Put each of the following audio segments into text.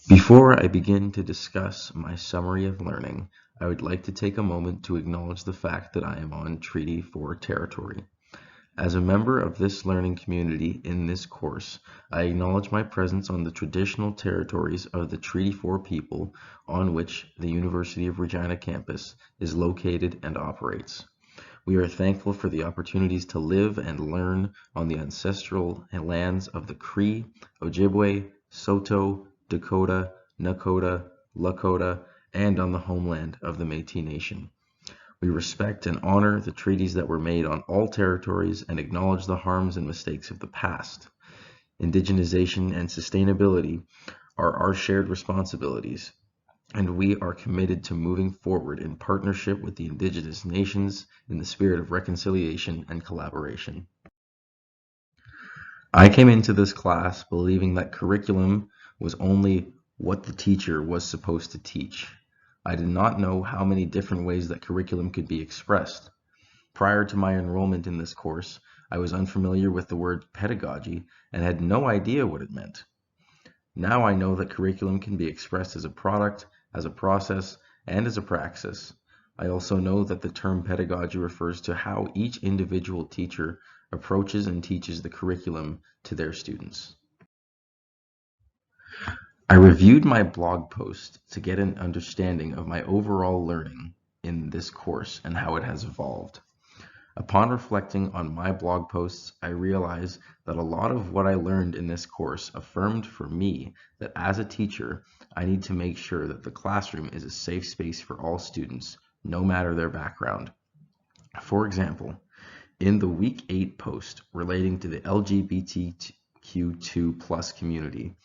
Before I begin to discuss my summary of learning, I would like to take a moment to acknowledge the fact that I am on Treaty 4 territory. As a member of this learning community in this course, I acknowledge my presence on the traditional territories of the Treaty 4 people on which the University of Regina campus is located and operates. We are thankful for the opportunities to live and learn on the ancestral lands of the Cree, Ojibwe, Saulteaux, Dakota, Nakota, Lakota, and on the homeland of the Métis Nation. We respect and honor the treaties that were made on all territories and acknowledge the harms and mistakes of the past. Indigenization and sustainability are our shared responsibilities, and we are committed to moving forward in partnership with the Indigenous nations in the spirit of reconciliation and collaboration. I came into this class believing that curriculum was only what the teacher was supposed to teach. I did not know how many different ways that curriculum could be expressed. Prior to my enrollment in this course, I was unfamiliar with the word pedagogy and had no idea what it meant. Now I know that curriculum can be expressed as a product, as a process, and as a praxis. I also know that the term pedagogy refers to how each individual teacher approaches and teaches the curriculum to their students. I reviewed my blog post to get an understanding of my overall learning in this course and how it has evolved. Upon reflecting on my blog posts, I realized that a lot of what I learned in this course affirmed for me that as a teacher, I need to make sure that the classroom is a safe space for all students, no matter their background. For example, in the Week 8 post relating to the LGBTQ2+ community,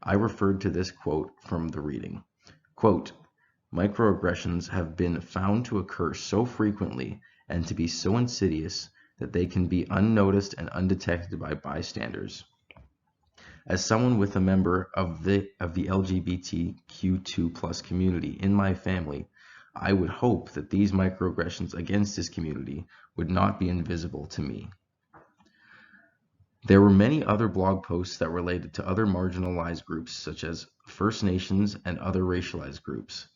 I referred to this quote from the reading. Quote, "Microaggressions have been found to occur so frequently and to be so insidious that they can be unnoticed and undetected by bystanders. As someone with a member of the LGBTQ2+ community in my family, I would hope that these microaggressions against this community would not be invisible to me." There were many other blog posts that related to other marginalized groups such as First Nations and other racialized groups.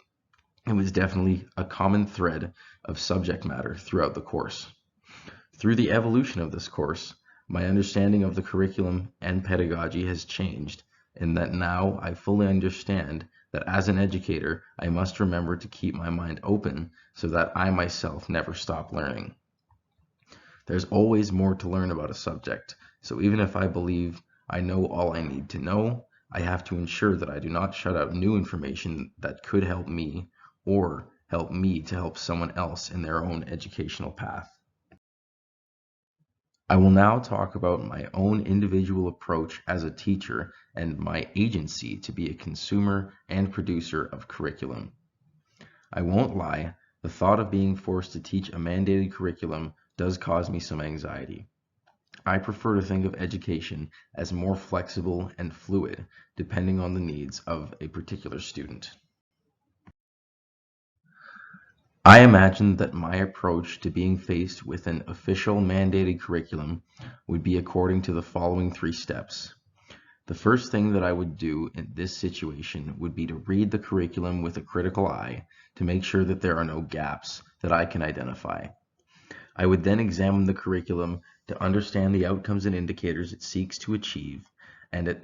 It was definitely a common thread of subject matter throughout the course. Through the evolution of this course, my understanding of the curriculum and pedagogy has changed, in that now I fully understand that as an educator, I must remember to keep my mind open so that I myself never stop learning. There's always more to learn about a subject, so even if I believe I know all I need to know, I have to ensure that I do not shut out new information that could help me or help me to help someone else in their own educational path. I will now talk about my own individual approach as a teacher and my agency to be a consumer and producer of curriculum. I won't lie, the thought of being forced to teach a mandated curriculum does cause me some anxiety. I prefer to think of education as more flexible and fluid, depending on the needs of a particular student. I imagine that my approach to being faced with an official mandated curriculum would be according to the following 3 steps. The first thing that I would do in this situation would be to read the curriculum with a critical eye to make sure that there are no gaps that I can identify. I would then examine the curriculum to understand the outcomes and indicators it seeks to achieve and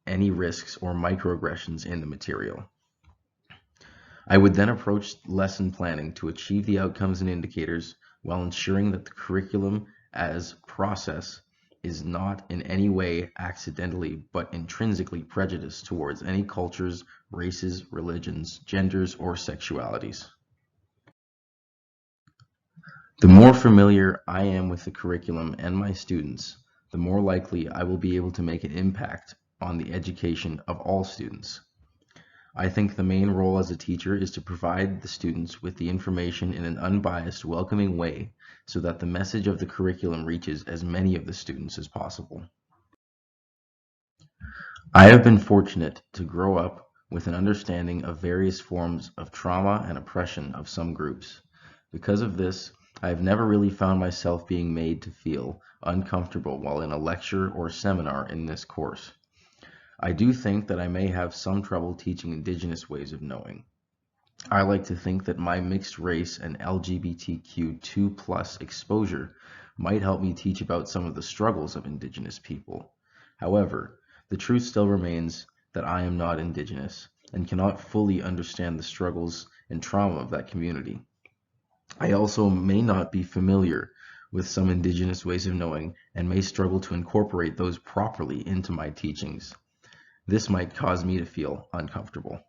any risks or microaggressions in the material. I would then approach lesson planning to achieve the outcomes and indicators while ensuring that the curriculum as process is not in any way accidentally but intrinsically prejudiced towards any cultures, races, religions, genders, or sexualities. The more familiar I am with the curriculum and my students, the more likely I will be able to make an impact on the education of all students. I think the main role as a teacher is to provide the students with the information in an unbiased, welcoming way so that the message of the curriculum reaches as many of the students as possible. I have been fortunate to grow up with an understanding of various forms of trauma and oppression of some groups. Because of this, I have never really found myself being made to feel uncomfortable while in a lecture or seminar in this course. I do think that I may have some trouble teaching Indigenous ways of knowing. I like to think that my mixed race and LGBTQ2+ exposure might help me teach about some of the struggles of Indigenous people. However, the truth still remains that I am not Indigenous and cannot fully understand the struggles and trauma of that community. I also may not be familiar with some Indigenous ways of knowing and may struggle to incorporate those properly into my teachings. This might cause me to feel uncomfortable.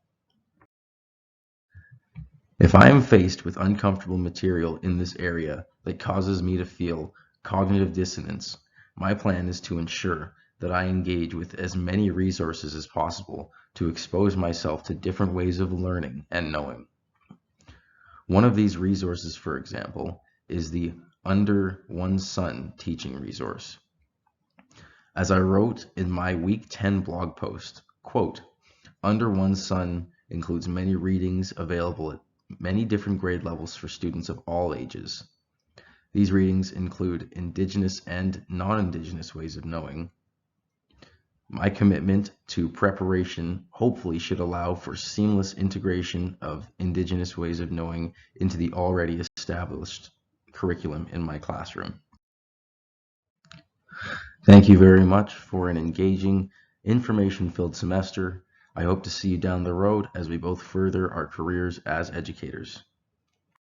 If I am faced with uncomfortable material in this area that causes me to feel cognitive dissonance, my plan is to ensure that I engage with as many resources as possible to expose myself to different ways of learning and knowing. One of these resources, for example, is the Under One Sun teaching resource. As I wrote in my Week 10 blog post, quote, Under One Sun includes many readings available at many different grade levels for students of all ages. These readings include Indigenous and non-Indigenous ways of knowing. My commitment to preparation hopefully should allow for seamless integration of Indigenous ways of knowing into the already established curriculum in my classroom. Thank you very much for an engaging, information-filled semester. I hope to see you down the road as we both further our careers as educators.